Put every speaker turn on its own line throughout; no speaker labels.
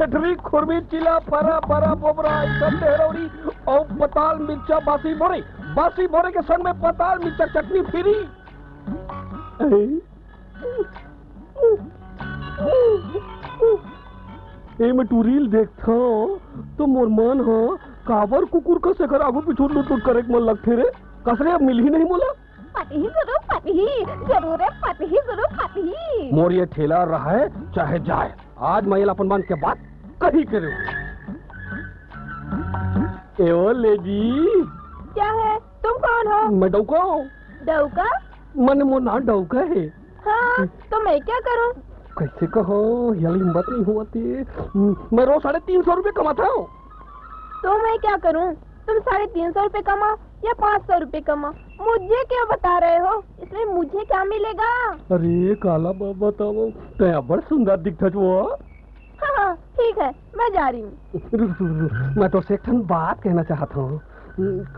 ठेठरी खुरमी चिला फरा फरा बोबरा सब ढेरौरी और पताल मिर्चा बासी बोरे के संग में पताल मिर्चा चटनी फिरी। मैं तू रील देखता तो मोर मन हो काबर कुकुर का शेखर आगू पिछू लुट करे मन लगते रे कसरे अब मिल ही नहीं बोला।
पति जरूर है पति।
मोर ये ठेला रहा है चाहे जाए, आज मैं अपन मान के बात कही करे। एओ लेडी
क्या है? तुम कौन हो?
मैं डौका हूँ।
डौका?
मन मो ना डौका है।
हाँ, तो मैं क्या करूँ?
कैसे कहो, यार हिम्मत नहीं हुआ थी। मैं रोज 350 रुपए कमाता हूँ।
तो मैं क्या करूँ? तुम 350 रुपए कमाओ या 500 रुपए कमाओ, मुझे क्या बता रहे हो? इसमें मुझे क्या मिलेगा?
अरे काला बाबा बताओ, तो बड़ सुंदर दिखता वो।
हाँ ठीक है, मैं जा रही हूँ।
मैं तो से एक बात कहना चाहता हूँ।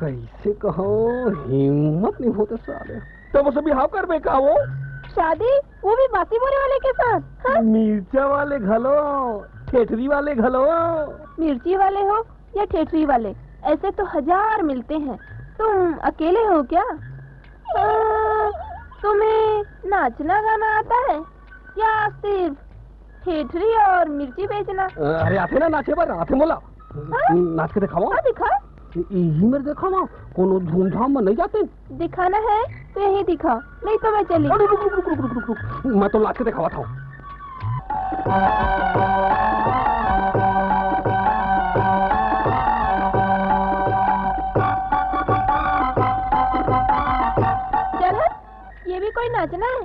कैसे कहो, हिम्मत नहीं होते सारे। तो वो सभी हाव कर बेका वो
शादी, वो भी बासी बोरे वाले के साथ। हाँ?
मिर्चा वाले घलो, ठेठरी वाले घलो।
मिर्ची वाले हो या ठेठरी वाले, ऐसे तो 1000 मिलते हैं। तुम अकेले हो क्या? तुम्हें नाचना गाना आता है या सिर्फ ठेठरी और मिर्ची बेचना?
अरे आते ना नाचे पर आते मोला। नाच के दिखाओ।
हाँ दिखा।
यही मेरे देखा ना, कोनो धूमधाम में नहीं जाते।
दिखाना है तो यही दिखाओ, नहीं तो मैं चली।
रुक, मैं तो नाच के दिखावा था।
चल, ये भी कोई नाचना है?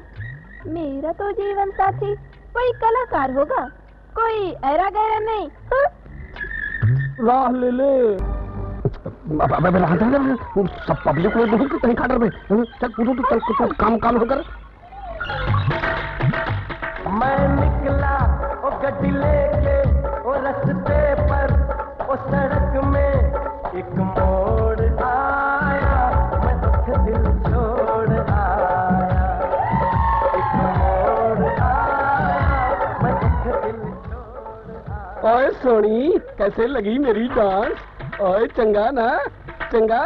मेरा तो जीवन साथी कोई कलाकार होगा, कोई ऐरा गैरा नहीं। हाँ?
राह ले ले। सब पब्लिक को बहुत कहीं खाटर में। चल पूछो तो काम होकर।
मैं निकला ओ गड्डी लेके ओ रास्ते पर ओ सड़क में एक मोड़ आया, मैं दुख दिल छोड़ आया। एक मोड़ आया, मैं दुख दिल छोड़ आया।
ओए सोनी, कैसे लगी मेरी डांस? ओए चंगा ना चंगा।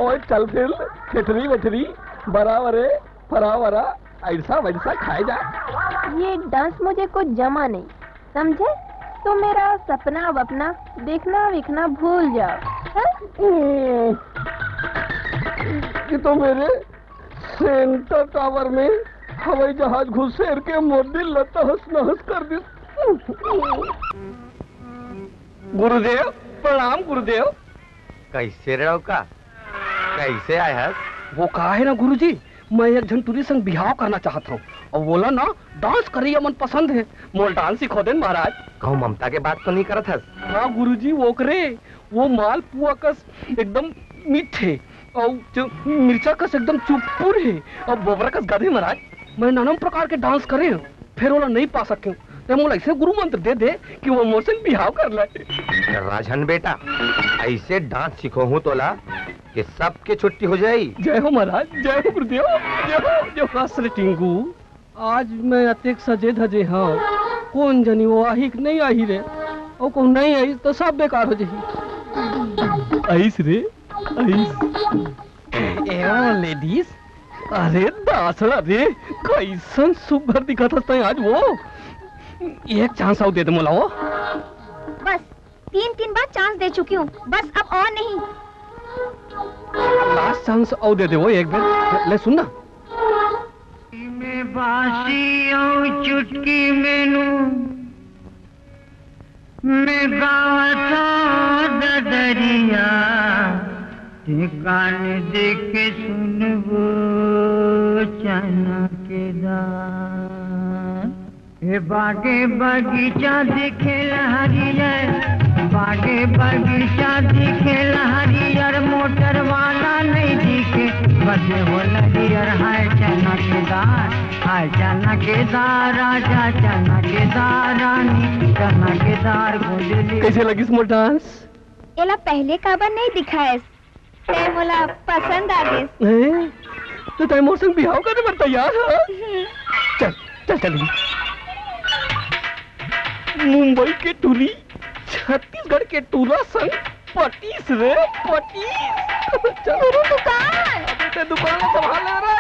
ओए चल फिर ठेठरी वेठरी बराबरे फरावरा ऐसा वैसा खाए जा।
ये डांस मुझे कुछ जमा नहीं, समझे? तो मेरा सपना वपना देखना विखना भूल जाओ।
ये तो मेरे सेंटर टावर में हवाई जहाज घुसेर के मोदी लतहस नहस कर दी। गुरुदेव प्रणाम गुरुदेव।
कैसे रहो का? कैसे आए है?
वो कहा है ना गुरुजी, मैं एक झंटूरी संग बिहाव करना चाहता हूँ और बोला ना डांस करिए मन पसंद है, मोल डांस सिखो देन महाराज।
कहूँ ममता के बात तो नहीं करत है?
हाँ गुरुजी, वो करे वो माल पुआ कस एकदम मीठे और जो मिर्चा कस एकदम चुपुर है और बोबरा कस गधे महाराज। मैं नाना प्रकार के डांस करे फिर वो नहीं पा सके, मोल ऐसे गुरु मंत्र दे दे कि वो मोशन बिहाव कर ले।
राजन बेटा, ऐसे डांस सीखो हूँ तोला कि सबके छुट्टी हो जाएगी।
जय हो महाराज, जय हो गुरुदेव, जय हो। असर टिंगू, आज मैं अतेक सजे धजे हाँ, कौन जनी वो आही नहीं आई रे, और कौन नहीं आई तो सब बेकार हो जाही। ऐस रे ऐस लेडीज, अरे दासड़ा रे कैसन सुघर दिखा था आज। वो एक चांस और दे दे मोला। वो
बस 3 बार चांस दे चुकी हूँ, बस अब और नहीं।
लास्ट चांस और दे दे वो एक बार। ले सुनना।
में बासी और चुटकी मेनू मैं गाता दरिया कान देखे सुनबो चना के दान। हे बागे बगीचा दिखे हरियर, बागे बगीचा दिखे हरियर, मोटर वाला नहीं दिखे बजे हो लगियर। हाय चना के दार, हाय चना के दार, राजा चना के दार, रानी चना के दार गुंजली।
कैसे लगी स्मॉल डांस?
एला पहले काबर नहीं दिखाए, ते मोला पसंद आ गए।
तो तैमूर संग बिहाव करने पर तैयार है? चल चल चल। मुंबई के टूरी छत्तीसगढ़ के टूला संग पटीस रे पटीस। चल
मेरी दुकान।
अबे ते दुकान संभाल ले रे।